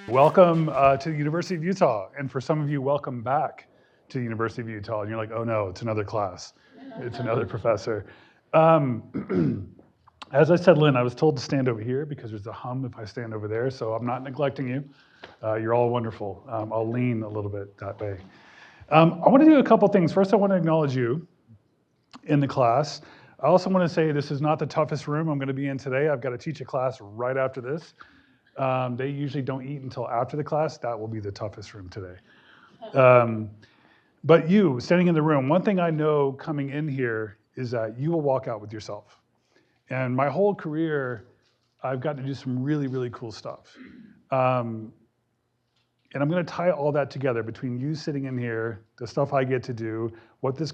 Welcome to the University of Utah. And for some of you, welcome back to the University of Utah. And you're like, oh no, it's another class. It's another professor. As I said, Lynn, I was told to stand over here because there's a hum if I stand over there. So I'm not neglecting you. You're all wonderful. I'll lean a little bit that way. I want to do a couple things. First, I want to acknowledge you in the class. I also want to say this is not the toughest room I'm going to be in today. I've got to teach a class right after this. They usually don't eat until after the class. That will be the toughest room today. But you, standing in the room, one thing I know coming in here is that you will walk out with yourself. And my whole career, I've gotten to do some really, really cool stuff. And I'm going to tie all that together between you sitting in here, the stuff I get to do, what this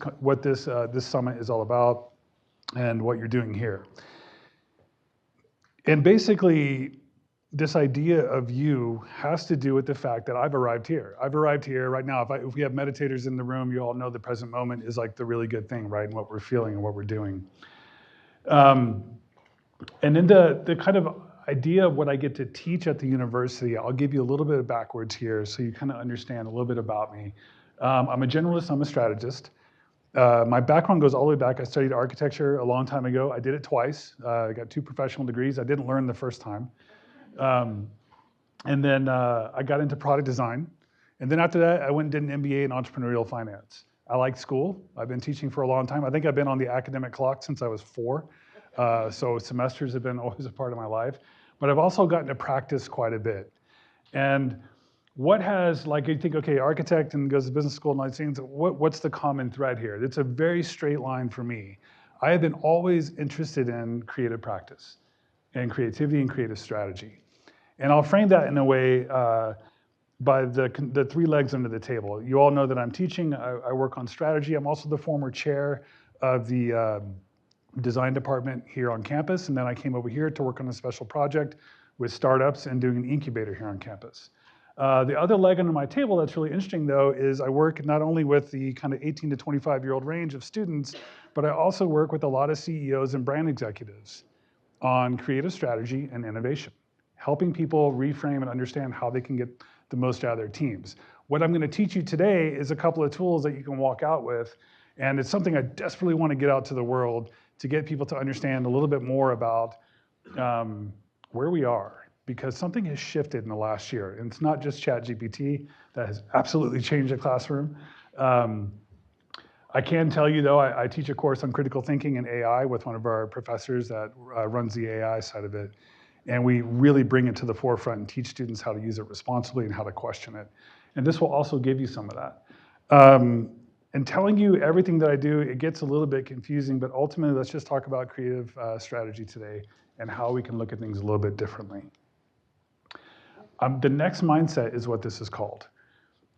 summit is all about, and what you're doing here. And basically, this idea of you has to do with the fact that I've arrived here. I've arrived here right now. If we have meditators in the room, you all know the present moment is like the really good thing, right? And what we're feeling and what we're doing. And then the kind of idea of what I get to teach at the university, I'll give you a little bit of backwards here so you kind of understand a little bit about me. I'm a generalist, I'm a strategist. My background goes all the way back. I studied architecture a long time ago. I did it twice. I got 2 professional degrees. I didn't learn the first time. And then I got into product design. And then after that, I went and did an MBA in entrepreneurial finance. I like school. I've been teaching for a long time. I think I've been on the academic clock since I was 4. So semesters have been always a part of my life. But I've also gotten to practice quite a bit. And what has, like you think, okay, architect and goes to business school and all these things, what's the common thread here? It's a very straight line for me. I have been always interested in creative practice and creativity and creative strategy. And I'll frame that in a way by the 3 legs under the table. You all know that I'm teaching, I work on strategy. I'm also the former chair of the design department here on campus. And then I came over here to work on a special project with startups and doing an incubator here on campus. The other leg under my table that's really interesting though is I work not only with the kind of 18 to 25-year-old range of students, but I also work with a lot of CEOs and brand executives on creative strategy and innovation, helping people reframe and understand how they can get the most out of their teams. What I'm going to teach you today is a couple of tools that you can walk out with, and it's something I desperately want to get out to the world to get people to understand a little bit more about where we are, because something has shifted in the last year, and it's not just ChatGPT that has absolutely changed the classroom. I can tell you though, I teach a course on critical thinking and AI with one of our professors that runs the AI side of it. And we really bring it to the forefront and teach students how to use it responsibly and how to question it. And this will also give you some of that. And telling you everything that I do, it gets a little bit confusing, but ultimately let's just talk about creative strategy today and how we can look at things a little bit differently. The next mindset is what this is called.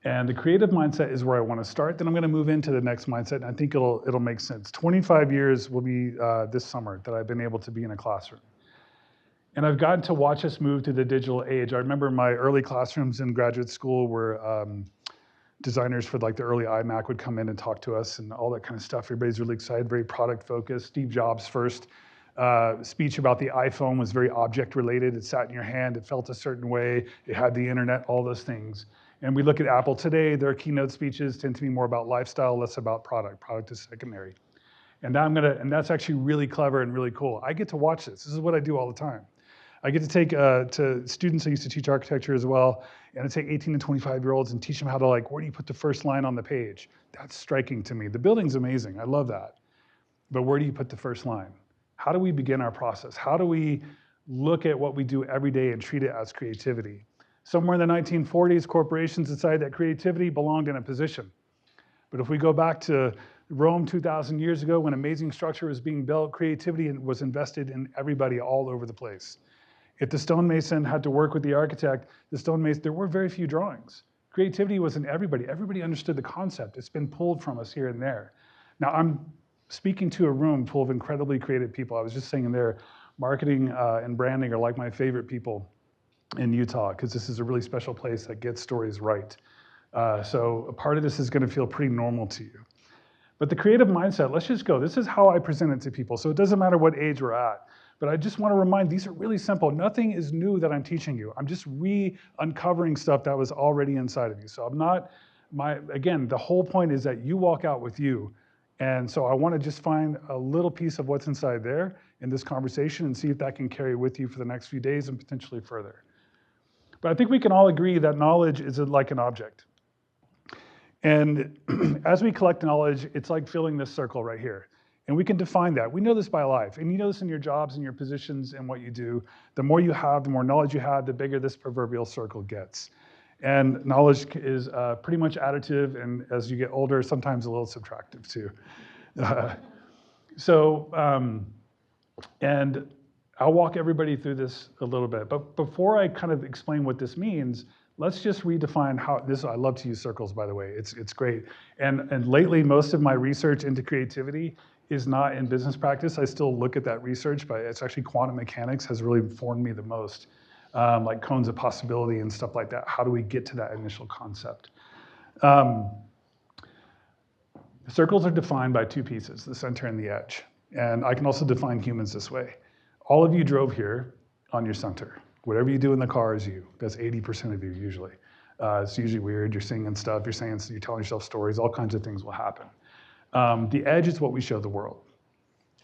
And the creative mindset is where I want to start. Then I'm going to move into the next mindset, and I think it'll make sense. 25 years will be this summer that I've been able to be in a classroom. And I've gotten to watch us move to the digital age. I remember my early classrooms in graduate school where designers for like the early iMac would come in and talk to us and all that kind of stuff. Everybody's really excited, very product focused. Steve Jobs' first speech about the iPhone was very object related. It sat in your hand, it felt a certain way, it had the internet, all those things. And we look at Apple today, their keynote speeches tend to be more about lifestyle, less about product. Product is secondary. And now and that's actually really clever and really cool. I get to watch this. This is what I do all the time. I get to take to students, I used to teach architecture as well, and I take 18 to 25-year-olds and teach them how to like, where do you put the first line on the page? That's striking to me. The building's amazing, I love that. But where do you put the first line? How do we begin our process? How do we look at what we do every day and treat it as creativity? Somewhere in the 1940s, corporations decided that creativity belonged in a position. But if we go back to Rome 2,000 years ago, when amazing structure was being built, creativity was invested in everybody all over the place. If the stonemason had to work with the architect, there were very few drawings. Creativity was in everybody. Everybody understood the concept. It's been pulled from us here and there. Now I'm speaking to a room full of incredibly creative people. I was just saying there, marketing and branding are like my favorite people in Utah, because this is a really special place that gets stories right. So a part of this is going to feel pretty normal to you. But the creative mindset, let's just go. This is how I present it to people. So it doesn't matter what age we're at. But I just want to remind, these are really simple. Nothing is new that I'm teaching you. I'm just uncovering stuff that was already inside of you. So I'm not, again, the whole point is that you walk out with you. And so I want to just find a little piece of what's inside there in this conversation and see if that can carry with you for the next few days and potentially further. But I think we can all agree that knowledge is like an object. And as we collect knowledge, it's like filling this circle right here. And we can define that. We know this by life. And you know this in your jobs and your positions and what you do. The more you have, the more knowledge you have, the bigger this proverbial circle gets. And knowledge is pretty much additive, and as you get older, sometimes a little subtractive too. And I'll walk everybody through this a little bit. But before I kind of explain what this means, let's just redefine how this. I love to use circles, by the way. It's great. And lately, most of my research into creativity is not in business practice. I still look at that research, but it's actually quantum mechanics has really informed me the most. Like cones of possibility and stuff like that. How do we get to that initial concept? Circles are defined by two pieces, the center and the edge. And I can also define humans this way. All of you drove here on your center. Whatever you do in the car is you. That's 80% of you usually. It's usually weird. You're singing stuff, you're telling yourself stories, all kinds of things will happen. The edge is what we show the world.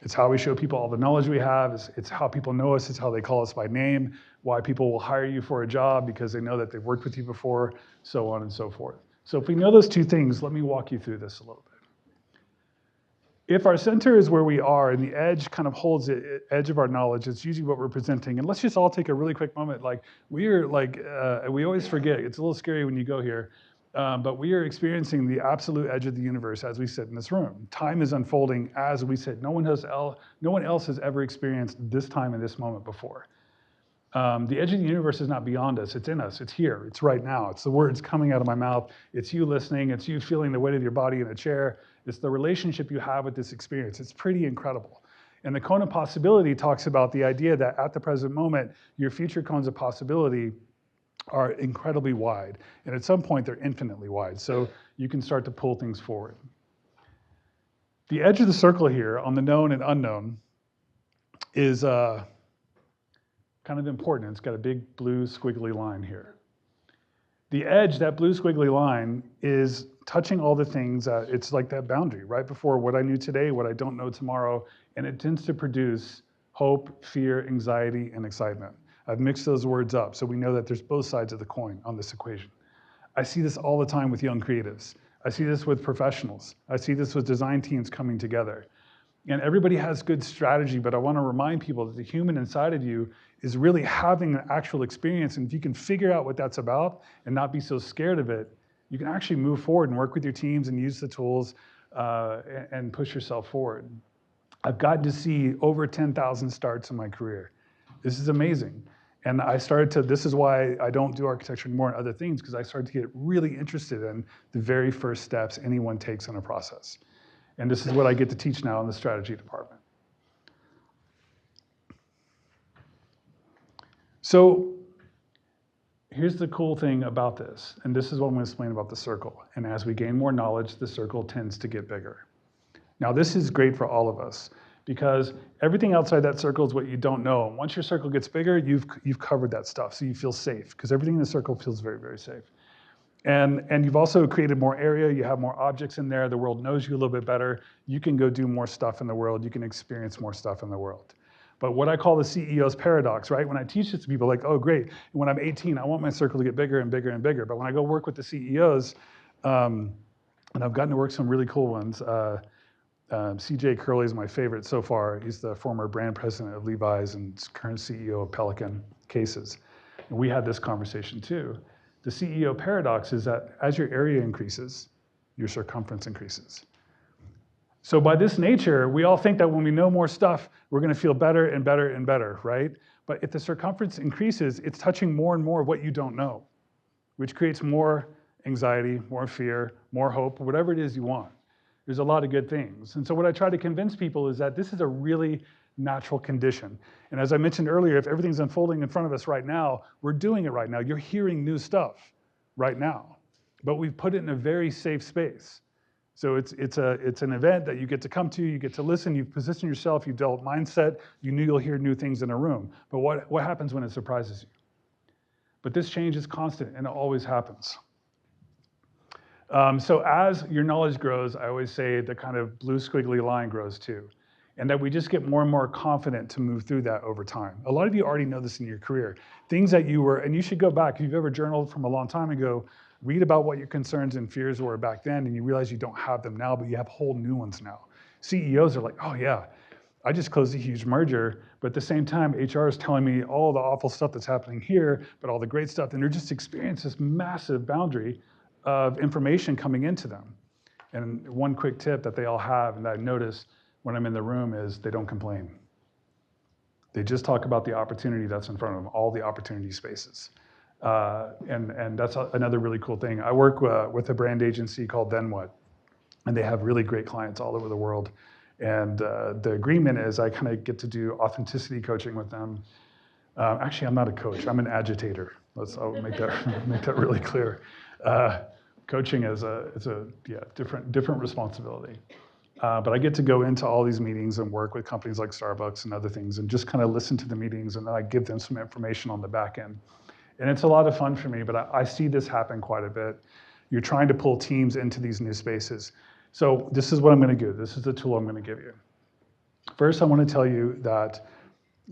It's how we show people all the knowledge we have. It's how people know us. It's how they call us by name, why people will hire you for a job because they know that they've worked with you before, so on and so forth. So if we know those two things, let me walk you through this a little bit. If our center is where we are and the edge kind of holds the edge of our knowledge, it's usually what we're presenting. And let's just all take a really quick moment. Like we always forget, it's a little scary when you go here, but we are experiencing the absolute edge of the universe as we sit in this room. Time is unfolding as we sit. No one else has ever experienced this time and this moment before. The edge of the universe is not beyond us, it's in us, it's here, it's right now. It's the words coming out of my mouth, it's you listening, it's you feeling the weight of your body in a chair, it's the relationship you have with this experience. It's pretty incredible. And the cone of possibility talks about the idea that at the present moment, your future cones of possibility are incredibly wide. And at some point, they're infinitely wide. So you can start to pull things forward. The edge of the circle here on the known and unknown is kind of important. It's got a big blue squiggly line here. The edge, that blue squiggly line, is touching all the things that it's like that boundary right before what I knew today, what I don't know tomorrow, and it tends to produce hope, fear, anxiety, and excitement. I've mixed those words up so we know that there's both sides of the coin on this equation. I see this all the time with young creatives. I see this with professionals. I see this with design teams coming together. And everybody has good strategy, but I want to remind people that the human inside of you is really having an actual experience. And if you can figure out what that's about and not be so scared of it, you can actually move forward and work with your teams and use the tools and push yourself forward. I've gotten to see over 10,000 starts in my career. This is amazing. And this is why I don't do architecture anymore and other things, because I started to get really interested in the very first steps anyone takes in a process. And this is what I get to teach now in the strategy department. So here's the cool thing about this, and this is what I'm going to explain about the circle. And as we gain more knowledge, the circle tends to get bigger. Now this is great for all of us, because everything outside that circle is what you don't know. And once your circle gets bigger, you've covered that stuff, so you feel safe, because everything in the circle feels very, very safe. And you've also created more area, you have more objects in there, the world knows you a little bit better, you can go do more stuff in the world, you can experience more stuff in the world. But what I call the CEO's paradox, right? When I teach this to people, like, oh great, when I'm 18, I want my circle to get bigger and bigger and bigger. But when I go work with the CEOs, and I've gotten to work some really cool ones, CJ Curley is my favorite so far. He's the former brand president of Levi's and current CEO of Pelican Cases. And we had this conversation too. The CEO paradox is that as your area increases, your circumference increases. So by this nature, we all think that when we know more stuff, we're going to feel better and better and better, right? But if the circumference increases, it's touching more and more of what you don't know, which creates more anxiety, more fear, more hope, whatever it is you want. There's a lot of good things. And so what I try to convince people is that this is a really natural condition. And as I mentioned earlier, if everything's unfolding in front of us right now, we're doing it right now. You're hearing new stuff right now. But we've put it in a very safe space. So it's an event that you get to come to, you get to listen, you position yourself, you develop mindset, you knew you'll hear new things in a room. But what happens when it surprises you? But this change is constant and it always happens. So as your knowledge grows, I always say the kind of blue squiggly line grows too. And that we just get more and more confident to move through that over time. A lot of you already know this in your career. Things that you were, and you should go back, if you've ever journaled from a long time ago, read about what your concerns and fears were back then, and you realize you don't have them now, but you have whole new ones now. CEOs are like, oh yeah, I just closed a huge merger, but at the same time, HR is telling me all the awful stuff that's happening here, but all the great stuff, and they're just experiencing this massive boundary of information coming into them. And one quick tip that they all have, and that I notice when I'm in the room, is they don't complain. They just talk about the opportunity that's in front of them, all the opportunity spaces. And that's another really cool thing. I work with a brand agency called Then What, and they have really great clients all over the world. And the agreement is I kind of get to do authenticity coaching with them. Actually, I'm not a coach, I'm an agitator. I'll make that really clear. Coaching is a different responsibility. But I get to go into all these meetings and work with companies like Starbucks and other things and just kind of listen to the meetings, and then I give them some information on the back end. And it's a lot of fun for me, but I see this happen quite a bit. You're trying to pull teams into these new spaces. So this is what I'm going to do. This is the tool I'm going to give you. First, I want to tell you that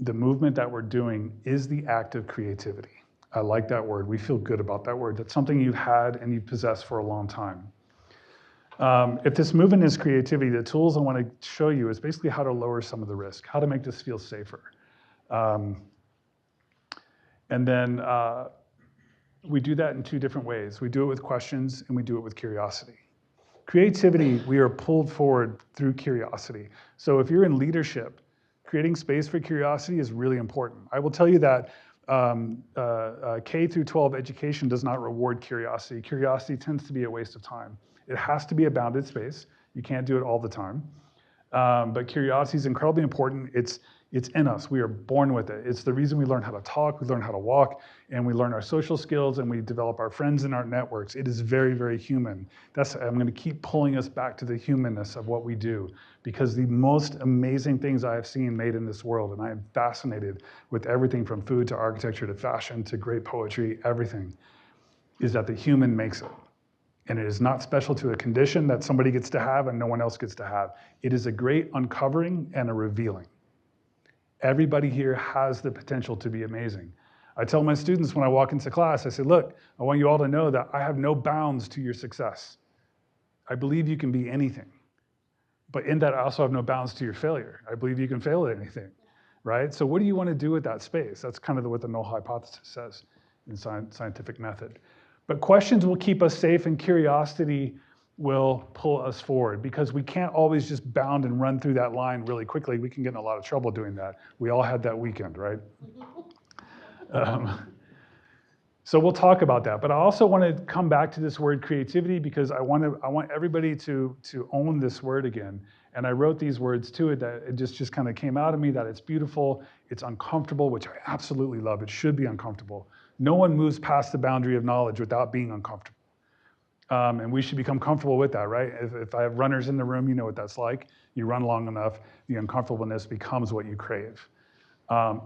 the movement that we're doing is the act of creativity. I like that word. We feel good about that word. That's something you've had and you've possessed for a long time. If this movement is creativity, the tools I want to show you is basically how to lower some of the risk, how to make this feel safer. And then we do that in two different ways. We do it with questions and we do it with curiosity. Creativity, we are pulled forward through curiosity. So if you're in leadership, creating space for curiosity is really important. I will tell you that K through 12 education does not reward curiosity. Curiosity tends to be a waste of time. It has to be a bounded space. You can't do it all the time. But curiosity is incredibly important. It's in us. We are born with it. It's the reason we learn how to talk, we learn how to walk, and we learn our social skills, and we develop our friends and our networks. It is very, very human. I'm going to keep pulling us back to the humanness of what we do, because the most amazing things I have seen made in this world, and I am fascinated with everything from food to architecture to fashion to great poetry, everything, is that the human makes it. And it is not special to a condition that somebody gets to have and no one else gets to have. It is a great uncovering and a revealing. Everybody here has the potential to be amazing. I tell my students when I walk into class, I say, look, I want you all to know that I have no bounds to your success. I believe you can be anything. But in that, I also have no bounds to your failure. I believe you can fail at anything, right? So what do you want to do with that space? That's kind of what the null hypothesis says in scientific method. But questions will keep us safe, and curiosity will pull us forward, because we can't always just bound and run through that line really quickly. We can get in a lot of trouble doing that. We all had that weekend, right? So we'll talk about that. But I also want to come back to this word creativity, because I want everybody to own this word again. And I wrote these words to it that it just kind of came out of me, that it's beautiful, it's uncomfortable, which I absolutely love. It should be uncomfortable. No one moves past the boundary of knowledge without being uncomfortable. And we should become comfortable with that, right? If I have runners in the room, you know what that's like. You run long enough, the uncomfortableness becomes what you crave.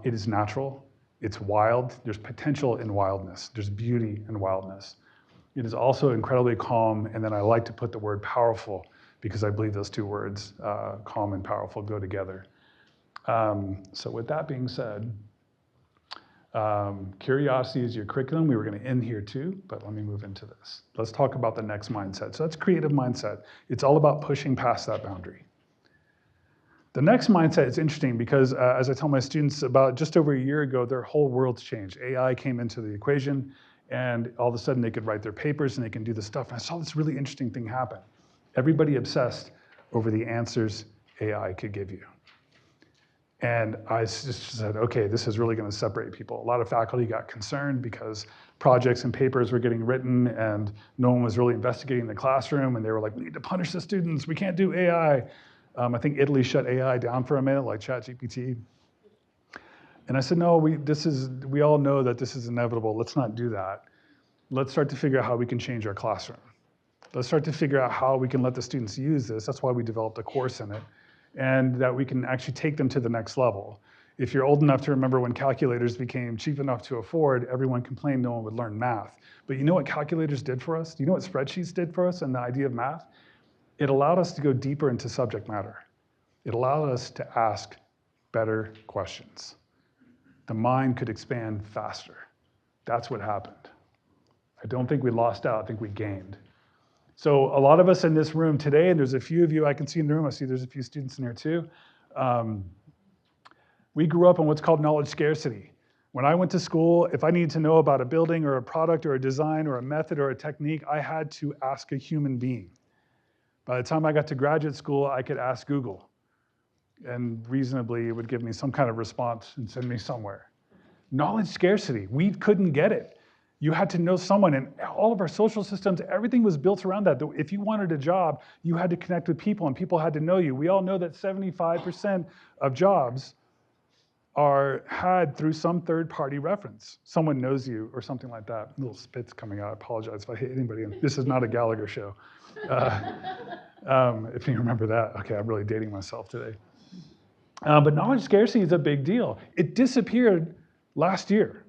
It is natural, it's wild, there's potential in wildness, there's beauty in wildness. It is also incredibly calm, and then I like to put the word powerful, because I believe those two words, calm and powerful, go together. So with that being said, curiosity is your curriculum. We were going to end here too, but let me move into this. Let's talk about the next mindset. So that's creative mindset. It's all about pushing past that boundary. The next mindset is interesting because as I tell my students, about just over a year ago, their whole world's changed. AI came into the equation, and all of a sudden they could write their papers and they can do this stuff. And I saw this really interesting thing happen. Everybody obsessed over the answers AI could give you. And I just said, okay, this is really going to separate people. A lot of faculty got concerned because projects and papers were getting written and no one was really investigating the classroom, and they were like, we need to punish the students, we can't do AI. I think Italy shut AI down for a minute, like ChatGPT. And I said, no, we all know that this is inevitable. Let's not do that. Let's start to figure out how we can change our classroom. Let's start to figure out how we can let the students use this. That's why we developed a course in it, and that we can actually take them to the next level. If you're old enough to remember when calculators became cheap enough to afford, everyone complained no one would learn math. But you know what calculators did for us? Do you know what spreadsheets did for us and the idea of math? It allowed us to go deeper into subject matter. It allowed us to ask better questions. The mind could expand faster. That's what happened. I don't think we lost out, I think we gained. So a lot of us in this room today, and there's a few of you I can see in the room, I see there's a few students in here too, we grew up in what's called knowledge scarcity. When I went to school, if I needed to know about a building or a product or a design or a method or a technique, I had to ask a human being. By the time I got to graduate school, I could ask Google. And reasonably, it would give me some kind of response and send me somewhere. Knowledge scarcity, we couldn't get it. You had to know someone, and all of our social systems, everything was built around that. If you wanted a job, you had to connect with people, and people had to know you. We all know that 75% of jobs are had through some third-party reference. Someone knows you or something like that. A little spit's coming out. I apologize if I hit anybody. This is not a Gallagher show. If you remember that. Okay, I'm really dating myself today. But knowledge scarcity is a big deal. It disappeared last year.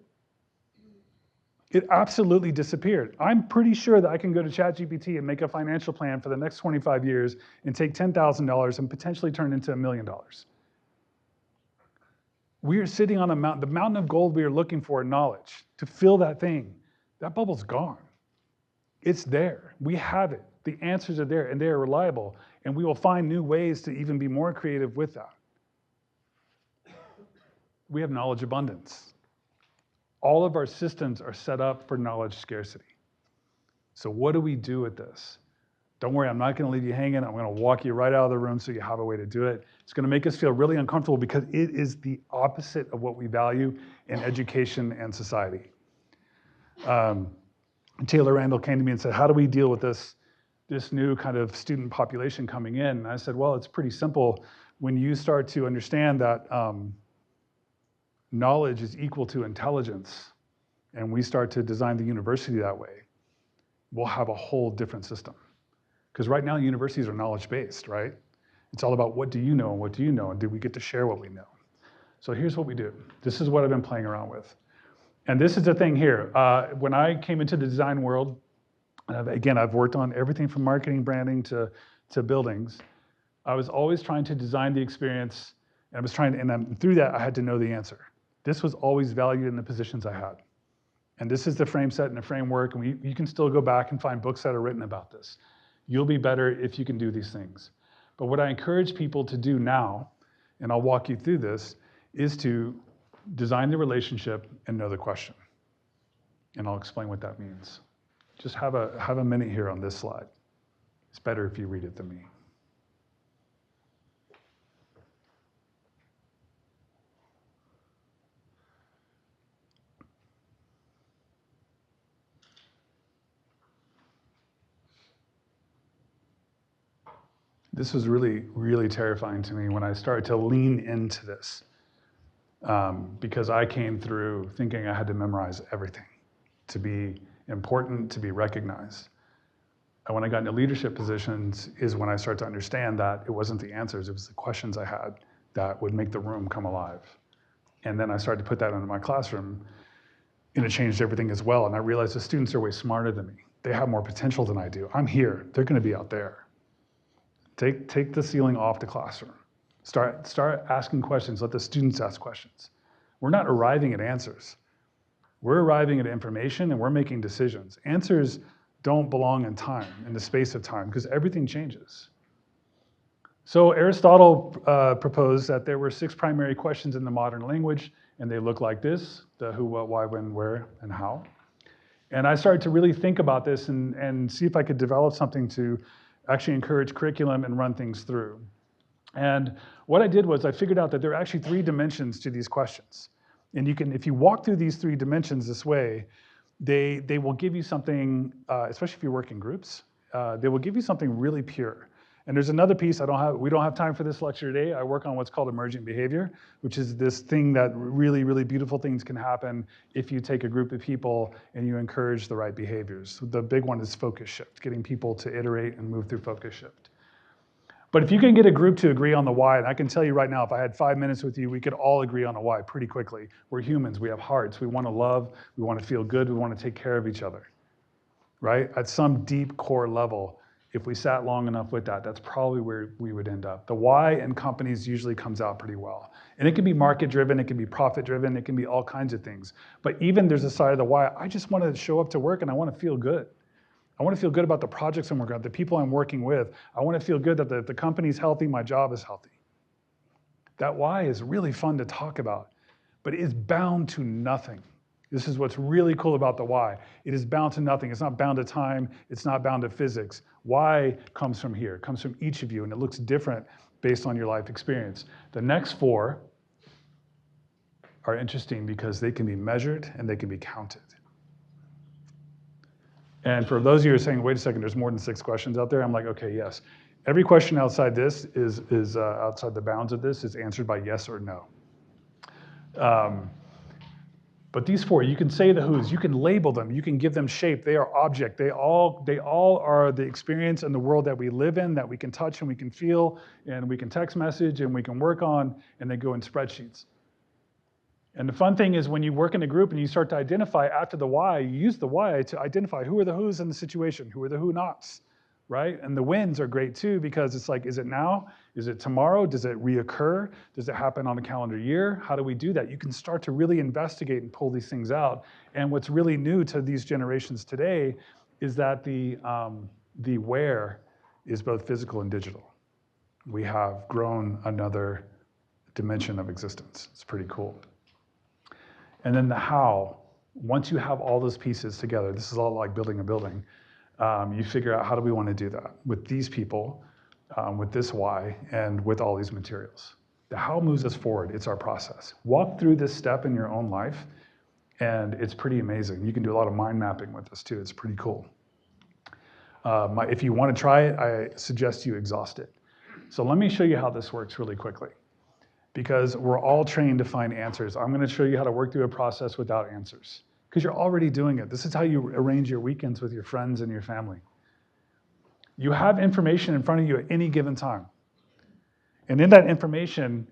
It absolutely disappeared. I'm pretty sure that I can go to ChatGPT and make a financial plan for the next 25 years and take $10,000 and potentially turn it into $1 million. We are sitting on a mountain, the mountain of gold we are looking for in knowledge. To fill that thing, that bubble's gone. It's there. We have it. The answers are there, and they are reliable. And we will find new ways to even be more creative with that. We have knowledge abundance. All of our systems are set up for knowledge scarcity. So what do we do with this? Don't worry, I'm not going to leave you hanging. I'm going to walk you right out of the room so you have a way to do it. It's going to make us feel really uncomfortable because it is the opposite of what we value in education and society. Taylor Randall came to me and said, how do we deal with this new kind of student population coming in? And I said, well, it's pretty simple. When you start to understand that knowledge is equal to intelligence, and we start to design the university that way, we'll have a whole different system. Because right now, universities are knowledge-based, right? It's all about what do you know and what do you know, and do we get to share what we know? So here's what we do. This is what I've been playing around with. And this is the thing here. When I came into the design world, again, I've worked on everything from marketing, branding to buildings. I was always trying to design the experience, and through that, I had to know the answer. This was always valued in the positions I had. And this is the frame set and the framework, and you can still go back and find books that are written about this. You'll be better if you can do these things. But what I encourage people to do now, and I'll walk you through this, is to design the relationship and know the question. And I'll explain what that means. Just have a minute here on this slide. It's better if you read it than me. This was really, really terrifying to me when I started to lean into this, because I came through thinking I had to memorize everything to be important, to be recognized. And when I got into leadership positions is when I started to understand that it wasn't the answers, it was the questions I had that would make the room come alive. And then I started to put that into my classroom, and it changed everything as well. And I realized the students are way smarter than me. They have more potential than I do. I'm here, they're gonna be out there. Take the ceiling off the classroom. Start asking questions, let the students ask questions. We're not arriving at answers. We're arriving at information and we're making decisions. Answers don't belong in time, in the space of time, because everything changes. So Aristotle proposed that there were 6 primary questions in the modern language, and they look like this: the who, what, why, when, where, and how. And I started to really think about this and see if I could develop something to actually encourage curriculum and run things through. And what I did was I figured out that there are actually 3 dimensions to these questions. And you can, if you walk through these 3 dimensions this way, they will give you something, especially if you work in groups, they will give you something really pure. And there's another piece we don't have time for this lecture today. I work on what's called emergent behavior, which is this thing that really, really beautiful things can happen if you take a group of people and you encourage the right behaviors. The big one is focus shift, getting people to iterate and move through focus shift. But if you can get a group to agree on the why, and I can tell you right now, if I had 5 minutes with you, we could all agree on a why pretty quickly. We're humans, we have hearts, we want to love, we want to feel good, we want to take care of each other, right? At some deep core level, if we sat long enough with that, that's probably where we would end up. The why in companies usually comes out pretty well. And it can be market driven, it can be profit driven, it can be all kinds of things. But even there's a side of the why, I just want to show up to work and I want to feel good. I want to feel good about the projects I'm working on, the people I'm working with. I want to feel good that the company's healthy, my job is healthy. That why is really fun to talk about, but it is bound to nothing. This is what's really cool about the why. It is bound to nothing. It's not bound to time. It's not bound to physics. Why comes from here. It comes from each of you, and it looks different based on your life experience. The next four are interesting because they can be measured and they can be counted. And for those of you who are saying, wait a second, there's more than 6 questions out there, I'm like, okay, yes. Every question outside this is outside the bounds of this is answered by yes or no. But these 4, you can say the who's, you can label them, you can give them shape. They are object. They all are the experience in the world that we live in, that we can touch and we can feel, and we can text message and we can work on, and they go in spreadsheets. And the fun thing is when you work in a group and you start to identify after the why, you use the why to identify who are the who's in the situation, who are the who nots, right? And the wins are great too, because it's like, is it now? Is it tomorrow? Does it reoccur? Does it happen on a calendar year? How do we do that? You can start to really investigate and pull these things out. And what's really new to these generations today is that the where is both physical and digital. We have grown another dimension of existence. It's pretty cool. And then the how, once you have all those pieces together, this is all like building a building, you figure out how do we want to do that with these people, with this why, and with all these materials. The how moves us forward. It's our process. Walk through this step in your own life, and it's pretty amazing. You can do a lot of mind mapping with this too. It's pretty cool. If you want to try it, I suggest you exhaust it. So let me show you how this works really quickly, because we're all trained to find answers. I'm going to show you how to work through a process without answers, because you're already doing it. This is how you arrange your weekends with your friends and your family. You have information in front of you at any given time. And in that information,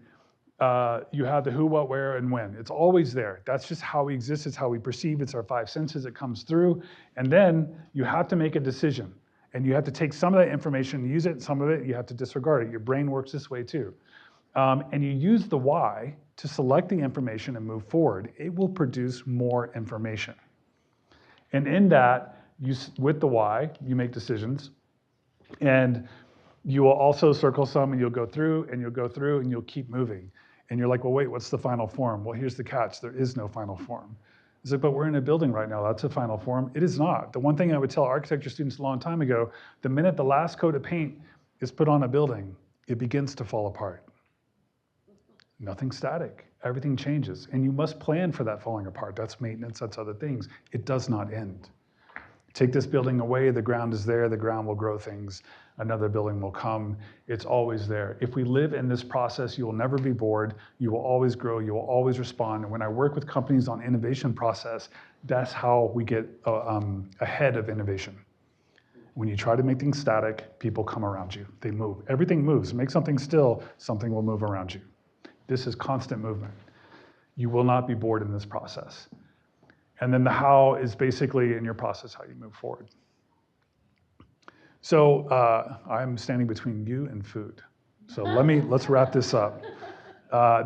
you have the who, what, where, and when. It's always there. That's just how we exist. It's how we perceive. It's our 5 senses. It comes through. And then you have to make a decision. And you have to take some of that information and use it. Some of it, you have to disregard it. Your brain works this way too. And you use the why to select the information and move forward. It will produce more information. And in that, with the why, you make decisions. And you will also circle some, and you'll go through, and you'll go through, and you'll keep moving. And you're like, well, wait, what's the final form? Well, here's the catch. There is no final form. It's like, but we're in a building right now. That's a final form. It is not. The one thing I would tell architecture students a long time ago, the minute the last coat of paint is put on a building, it begins to fall apart. Nothing's static. Everything changes. And you must plan for that falling apart. That's maintenance. That's other things. It does not end. Take this building away, the ground is there, the ground will grow things. Another building will come. It's always there. If we live in this process, you will never be bored. You will always grow. You will always respond. And when I work with companies on innovation process, that's how we get ahead of innovation. When you try to make things static, people come around you. They move. Everything moves. Make something still, something will move around you. This is constant movement. You will not be bored in this process. And then the how is basically in your process how you move forward. So I'm standing between you and food. So let's wrap this up.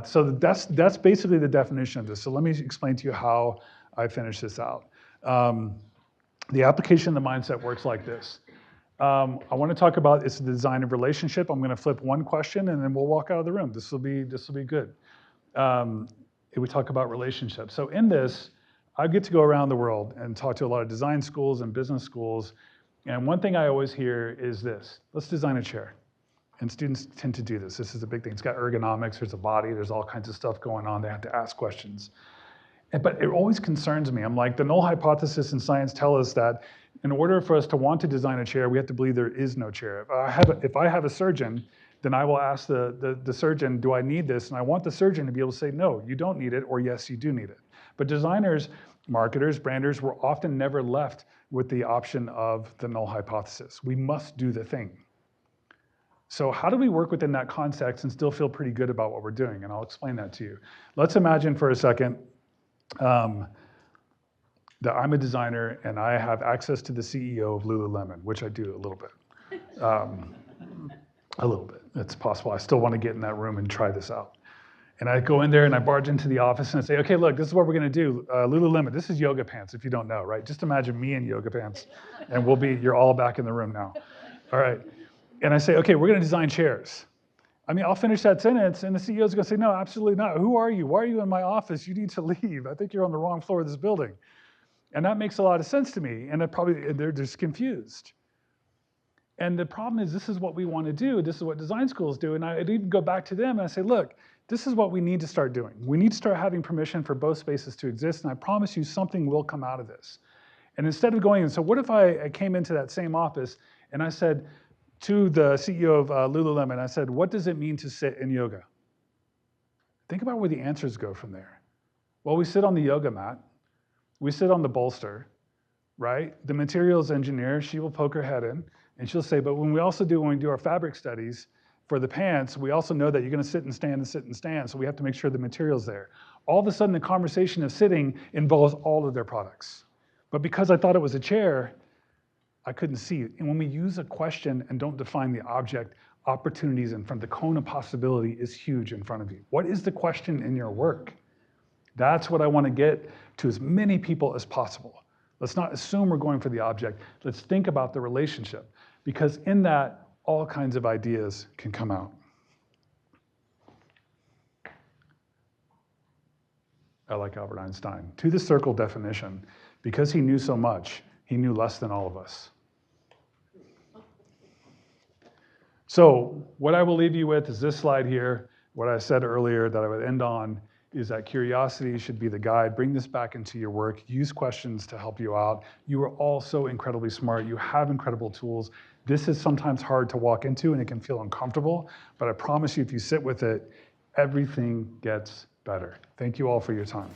So that's basically the definition of this. So let me explain to you how I finish this out. The application of the mindset works like this. I want to talk about it's the design of relationship. I'm going to flip one question and then we'll walk out of the room. This will be good. We talk about relationships. So in this, I get to go around the world and talk to a lot of design schools and business schools. And one thing I always hear is this: let's design a chair. And students tend to do this. This is a big thing. It's got ergonomics, there's a body, there's all kinds of stuff going on. They have to ask questions. But it always concerns me. I'm like, the null hypothesis in science tells us that In order for us to want to design a chair, we have to believe there is no chair. If I have a surgeon, then I will ask the surgeon, do I need this? And I want the surgeon to be able to say, no, you don't need it, or yes, you do need it. But designers, marketers, branders were often never left with the option of the null hypothesis. We must do the thing. So how do we work within that context and still feel pretty good about what we're doing? And I'll explain that to you. Let's imagine for a second that I'm a designer and I have access to the CEO of Lululemon, which I do a little bit. A little bit, it's possible. I still want to get in that room and try this out. And I go in there and I barge into the office and I say, okay, look, this is what we're gonna do. Lululemon, this is yoga pants, if you don't know, right? Just imagine me in yoga pants and you're all back in the room now. All right, and I say, okay, we're gonna design chairs. I mean, I'll finish that sentence and the CEO's gonna say, no, absolutely not. Who are you? Why are you in my office? You need to leave. I think you're on the wrong floor of this building. And that makes a lot of sense to me. And they're just confused. And the problem is, this is what we want to do. This is what design schools do. And I'd even go back to them and I say, look, this is what we need to start doing. We need to start having permission for both spaces to exist. And I promise you something will come out of this. And instead of going, so what if I came into that same office and I said to the CEO of Lululemon, I said, what does it mean to sit in yoga? Think about where the answers go from there. Well, we sit on the yoga mat. We sit on the bolster, right? The materials engineer, she will poke her head in and she'll say, but when we do our fabric studies for the pants, we also know that you're gonna sit and stand and sit and stand, so we have to make sure the material's there. All of a sudden, the conversation of sitting involves all of their products. But because I thought it was a chair, I couldn't see it. And when we use a question and don't define the object, opportunities in front, the cone of possibility is huge in front of you. What is the question in your work? That's what I want to get to as many people as possible. Let's not assume we're going for the object. Let's think about the relationship, because in that, all kinds of ideas can come out. I like Albert Einstein. To the circle definition, because he knew so much, he knew less than all of us. So what I will leave you with is this slide here. What I said earlier that I would end on is that curiosity should be the guide. Bring this back into your work. Use questions to help you out. You are all so incredibly smart. You have incredible tools. This is sometimes hard to walk into and it can feel uncomfortable, but I promise you if you sit with it, everything gets better. Thank you all for your time.